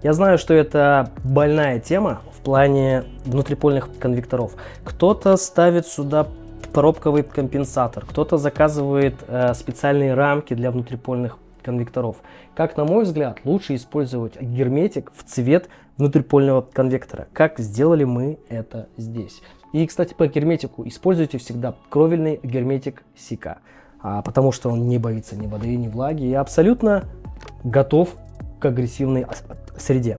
Я знаю, что это больная тема в плане внутрипольных конвекторов. Кто-то ставит сюда пробковый компенсатор, кто-то заказывает специальные рамки для внутрипольных конвекторов. Как на мой взгляд, лучше использовать герметик в цвет внутрипольного конвектора, как сделали мы это здесь. И, кстати, по герметику используйте всегда кровельный герметик Sika, потому что он не боится ни воды, ни влаги и абсолютно готов к агрессивной среде.